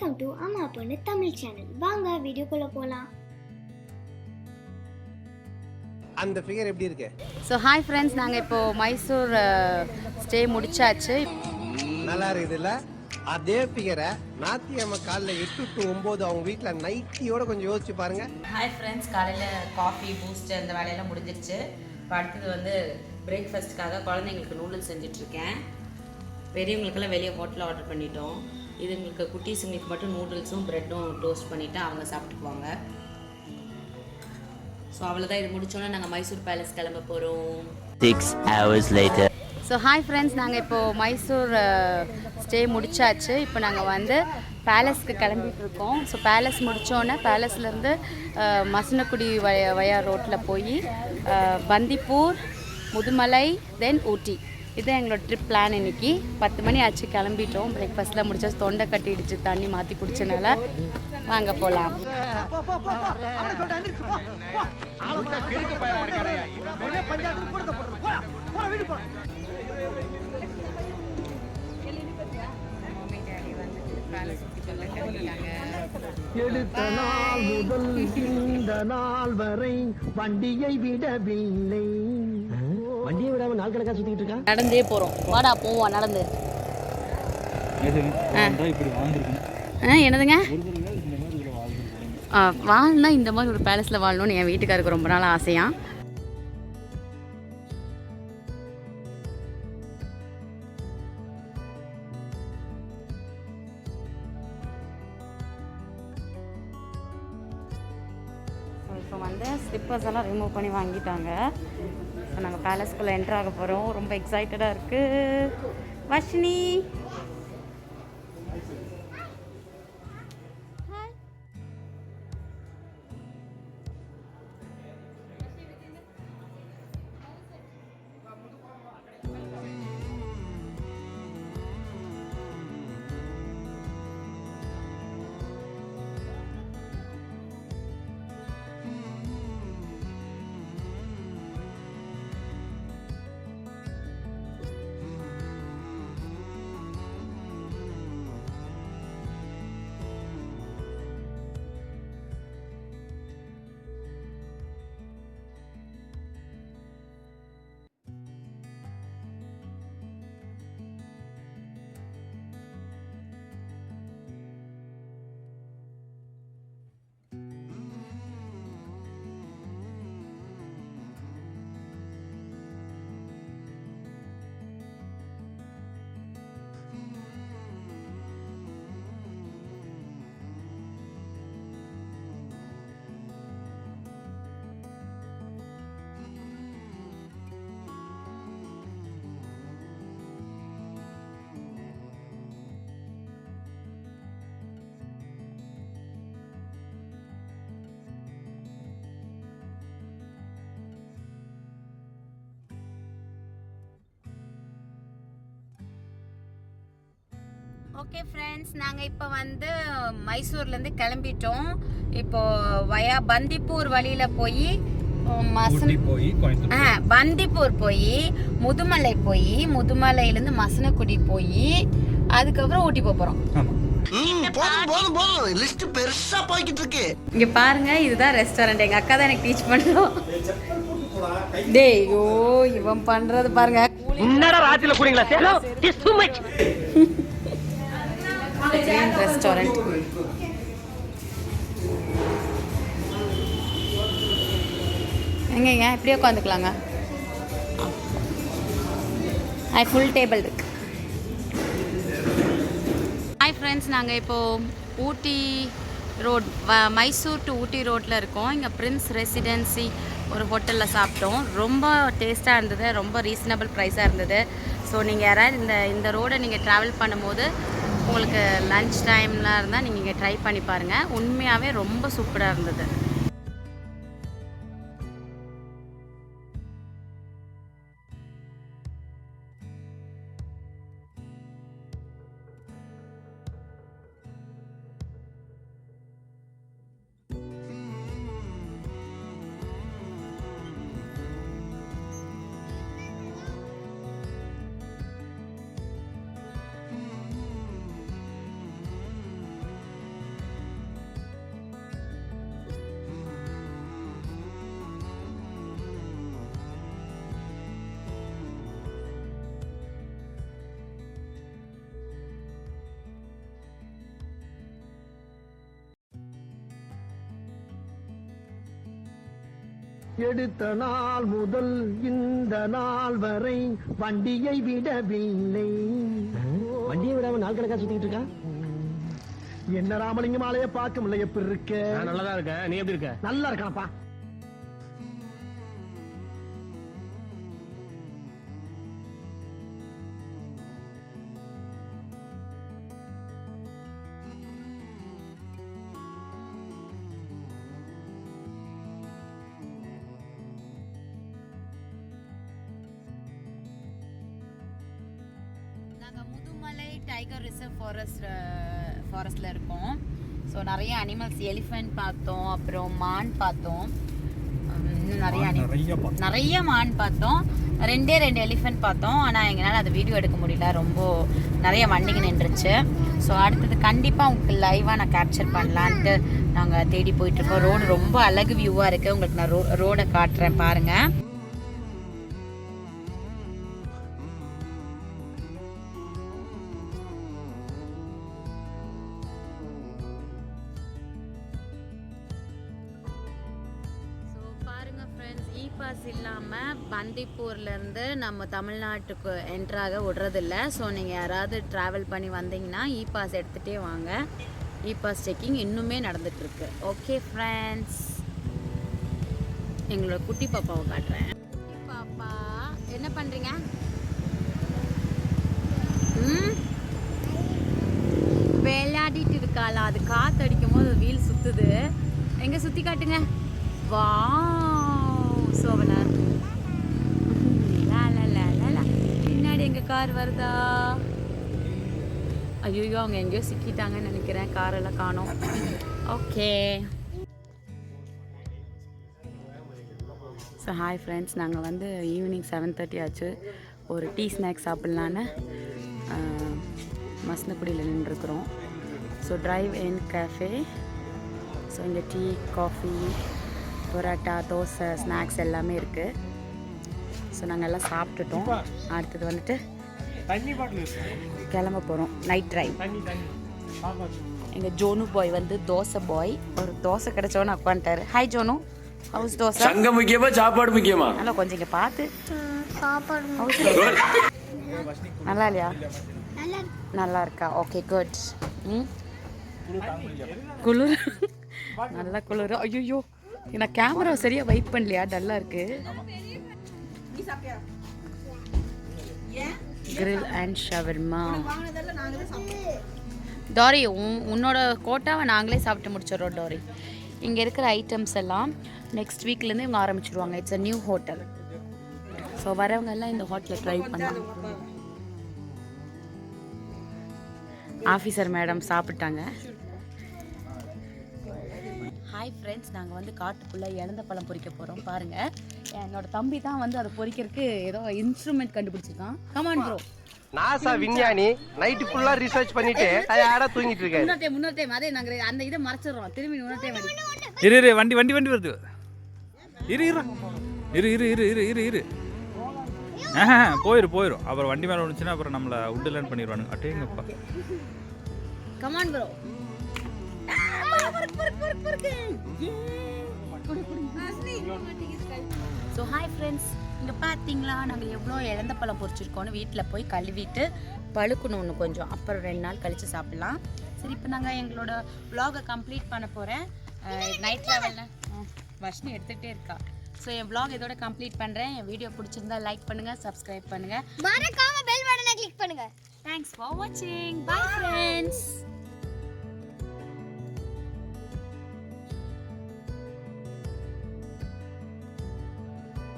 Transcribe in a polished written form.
Welcome to அம்மா பொண்ணு Tamil channel. வாங்க வீடியோக்குள்ள போலாம். அந்த ஃபிகர் எப்படி இருக்கு? ஸோ ஹாய் ஃப்ரெண்ட்ஸ், நாங்கள் இப்போது மைசூர் ஸ்டே முடிச்சாச்சு. நல்லா இருக்குதுல்ல? அதே ஃபிகரை ஞாயிற்றுக்கிழமை காலையில் 8 to 9 அவங்க வீட்டில் நைட்டியோட கொஞ்சம் யோசிச்சு பாருங்க. ஹாய் ஃப்ரெண்ட்ஸ், காலையில் காஃபி பூஸ்ட் அந்த வேலையெல்லாம் முடிஞ்சிருச்சு. இப்போ அடுத்தது வந்து பிரேக்ஃபாஸ்ட்டுக்காக குழந்தைங்களுக்கு நூடுல்ஸ் செஞ்சிட்ருக்கேன். பெரியவங்களுக்கெல்லாம் வெளியே ஹோட்டலில் ஆர்டர் பண்ணிட்டோம். இதுங்களுக்கு குட்டீஸுங்களுக்கு மட்டும் நூடுல்ஸும் ப்ரெட்டும் டோஸ்ட் பண்ணிவிட்டு அவங்க சாப்பிட்டுக்குவாங்க. ஸோ அவ்வளோதான், இது முடிச்சோன்னே நாங்கள் மைசூர் பேலஸ் கிளம்ப போகிறோம். 6 hours later. So hi friends, நாங்கள் இப்போது மைசூர் ஸ்டே முடிச்சாச்சு. இப்போ நாங்கள் வந்து பேலஸ்க்கு கிளம்பிட்டு இருக்கோம். ஸோ பேலஸ் முடித்தோன்னே பேலஸ்லேருந்து மசனக்குடி வயா ரோட்டில் போய் பந்திப்பூர், முதுமலை, தென் ஊட்டி. இதுதான் எங்களோட ட்ரிப் பிளான். இன்றைக்கி 10 மணி ஆச்சு, கிளம்பிட்டோம். பிரேக்ஃபாஸ்ட்டில் முடிச்சா தொண்டை கட்டிடுச்சு, தண்ணி மாற்றி குடிச்சனால. வாங்க போகலாம். எடுத்த நாள் முதல் இந்த நாள் வரை வண்டியை விடவில்லை. வண்டியை விடாம நாள் கணக்கா சுத்திட்டு இருக்கா. நடந்தே போகிறோம், வாடா போவோம் நடந்து. என்னதுங்க? வாழ்னா இந்த மாதிரி ஒரு பேலஸில் வாழணும்னு என் வீட்டுக்காருக்கு ரொம்ப நாள் ஆசையா. இப்போ வந்து ஸ்லிப்பர்ஸ் எல்லாம் ரிமூவ் பண்ணி வாங்கிட்டாங்க. இப்போ நாங்கள் பேலஸ்குள்ளே என்ட்ரு ஆக போகிறோம். ரொம்ப எக்ஸைட்டடாக இருக்குது. வர்ஷினி, ஓகே ஃப்ரெண்ட்ஸ், நாங்கள் இப்போ வந்து மைசூர்லேருந்து கிளம்பிட்டோம். இப்போது வயா பந்திப்பூர் வழியில் போய் பந்திப்பூர் போய் முதுமலை போய் முதுமலையிலேருந்து மசனக்குடி போய் அதுக்கப்புறம் ஊட்டி போகிறோம். இங்கே பாருங்க, இதுதான் ரெஸ்டாரண்ட். எங்கள் அக்கா தான் எனக்கு டீச் பண்ணுறோம். டேய் ஓ, இவன் பண்ணுறது பாருங்க. ரெஸ்டாரண்ட் எங்கேங்க இப்படியே உட்காந்துக்கலாங்க. ஃபுல் டேபிள் இருக்கு. ஹாய் ஃப்ரெண்ட்ஸ், நாங்கள் இப்போது ஊட்டி ரோட் மைசூர் டு ஊட்டி ரோட்டில் இருக்கோம். இங்கே பிரின்ஸ் ரெசிடென்சி ஒரு ஹோட்டலில் சாப்பிட்டோம். ரொம்ப டேஸ்ட்டாக இருந்தது, ரொம்ப ரீசனபிள் ப்ரைஸாக இருந்தது. ஸோ நீங்கள் யாராவது இந்த ரோடை நீங்கள் ட்ராவல் பண்ணும்போது உங்களுக்கு லன்ச் டைம்லாம் இருந்தால் நீங்கள் இங்கே ட்ரை பண்ணி பாருங்கள். உண்மையாகவே ரொம்ப சூப்பராக இருந்தது. எடுத்த நாள் முதல் இந்த நாள் வரை வண்டியை விடவில்லை. வண்டியை விடாம நாள் கணக்கா சுத்திட்டு இருக்கா? என்ன ராமலிங்கம் ஆலைய பார்க்க முடியல. எப்படி இருக்க? நல்லதா இருக்க. நீ எப்படி இருக்க? நல்லா இருக்காப்பா. நாங்கள் முதுமலை டைகர் ரிசர்வ் ஃபாரஸ்டில் இருக்கோம். ஸோ நிறைய அனிமல்ஸ், எலிஃபென்ட் பார்த்தோம், அப்புறம் மான் பார்த்தோம், இன்னும் நிறைய மான் பார்த்தோம், 2 எலிஃபென்ட் பார்த்தோம். ஆனால் எங்களால் அதை வீடியோ எடுக்க முடியல, ரொம்ப நிறைய வண்டிங்க நின்றுச்சு. ஸோ அடுத்தது கண்டிப்பாக உங்களுக்கு லைவாக நான் கேப்சர் பண்ணலான்ட்டு நாங்கள் தேடி போயிட்டுருக்கோம். ரோடு ரொம்ப அழகு வியூவாக இருக்குது. உங்களுக்கு நான் ரோடை காட்டுறேன் பாருங்கள். பாஸ் இல்லாமல் பந்திப்பூர்லேருந்து நம்ம தமிழ்நாட்டுக்கு என்ட்ராக விடுறதில்ல. ஸோ நீங்கள் யாராவது ட்ராவல் பண்ணி வந்தீங்கன்னா பாஸ் எடுத்துகிட்டே வாங்க. பாஸ் செக்கிங் இன்னுமே நடந்துகிட்ருக்கு. ஓகே ஃப்ரெண்ட்ஸ், எங்களோட குட்டி பாப்பாவை காட்டுறேன். பாப்பா என்ன பண்ணுறீங்க? விளையாடிட்டு இருக்காளா? அது காற்று அடிக்கும் போது வீல் சுற்றுது. எங்கே சுற்றி காட்டுங்க. வா சோவனர், பின்னாடி எங்க கார் வருதா? ஐயோ, அவங்க எங்கேயோ சிக்கிட்டாங்கன்னு நினைக்கிறேன். காரெல்லாம் காணோம். ஓகே, ஸோ ஹாய் ஃப்ரெண்ட்ஸ், நாங்கள் வந்து ஈவினிங் 7:30 ஆச்சு. ஒரு டீ ஸ்நாக்ஸ் சாப்பிட்லான்னு மசனக்குடியில் நின்றுருக்குறோம். So drive in cafe. So இங்கே tea, coffee, parotta, dosa, snacks எல்லாமே இருக்குது. ஸோ நாங்கள் எல்லாம் சாப்பிட்டுட்டோம். அடுத்தது வந்துட்டு கிளம்ப போகிறோம். Night drive. எங்கள் ஜோனு பாய் வந்து தோசை பாய். ஒரு தோசை கிடைச்சோன்னு உட்காந்துட்டாரு. Hi Jonu, how's dosa? சங்க முக்கியமா சாப்பாடு முக்கியமா? நல்லா கொஞ்சம் இங்கே பார்த்து. ஹவுஸ் தோசை நல்லா இல்லையா? நல்லா இருக்கா? Okay good. குளிர், நல்லா குளிர். ஐயோ, நான் கேமரா சரியா வெயிட் பண்ணலையா? டல்லா இருக்கு. Grill and shawarma. டாரி, உன்னோட கோட்டாவை நாங்களே சாப்பிட்டு முடிச்சிடறோம் டாரி. இங்கே இருக்கிற ஐட்டம்ஸ் எல்லாம் நெக்ஸ்ட் வீக்லேருந்து இவங்க ஆரம்பிச்சிருவாங்க. It's a new hotel. So வரவங்க எல்லாம் இந்த ஹோட்டலில் ட்ரை பண்ணலாம். ஆஃபீஸர் மேடம் சாப்பிட்டாங்க. ஹாய் ஃப்ரெண்ட்ஸ், நாங்கள் வந்து காட்டுக்குள்ளே இழந்த பழம் பொறிக்க போகிறோம். பாருங்கள், என்னோட தம்பி தான் வந்து அதை பொறிக்கிறதுக்கு ஏதோ இன்ஸ்ட்ருமெண்ட் கண்டுபிடிச்சிருக்கான். Come on bro. நாசா விஞ்ஞானி நைட்டு ஃபுல்லா ரிசர்ச் பண்ணிட்டு டயர்டா தூங்கிட்டு இருக்காரு. முன்னோர் டைம் அதே நாங்கள் அந்த இதை மறைச்சிடுறோம். திரும்பி இன்னொரு டைம் இரு வண்டி வருது. இரு போயிரும். அப்புறம் வண்டி மேலே வந்துச்சுன்னா அப்புறம் நம்மளை உட்டு லேண்ட் பண்ணிடுவானுங்க. அட்டேங்கப்பா. Come on bro. So hi friends, இங்கே பார்த்தீங்களா நாங்கள் எவ்வளோ இழந்த பழம் பொறிச்சிருக்கோன்னு. வீட்டில் போய் கழுவிட்டு பழுக்கணும் இன்னும் கொஞ்சம், அப்புறம் 2 நாள் கழித்து சாப்பிட்லாம். சரி, இப்போ நாங்கள் எங்களோட vlog-ஐ கம்ப்ளீட் பண்ண போகிறேன். நைட் ட்ராவலில் வர்ஷினி எடுத்துகிட்டே இருக்கா. ஸோ என் vlog இதோட கம்ப்ளீட் பண்ணுறேன். என் வீடியோ பிடிச்சிருந்தா லைக் பண்ணுங்கள், சப்ஸ்கிரைப் பண்ணுங்கள், மறக்காம பெல் பட்டனை கிளிக் பண்ணுங்க. தேங்க்ஸ் ஃபார் வாட்சிங். Bye friends.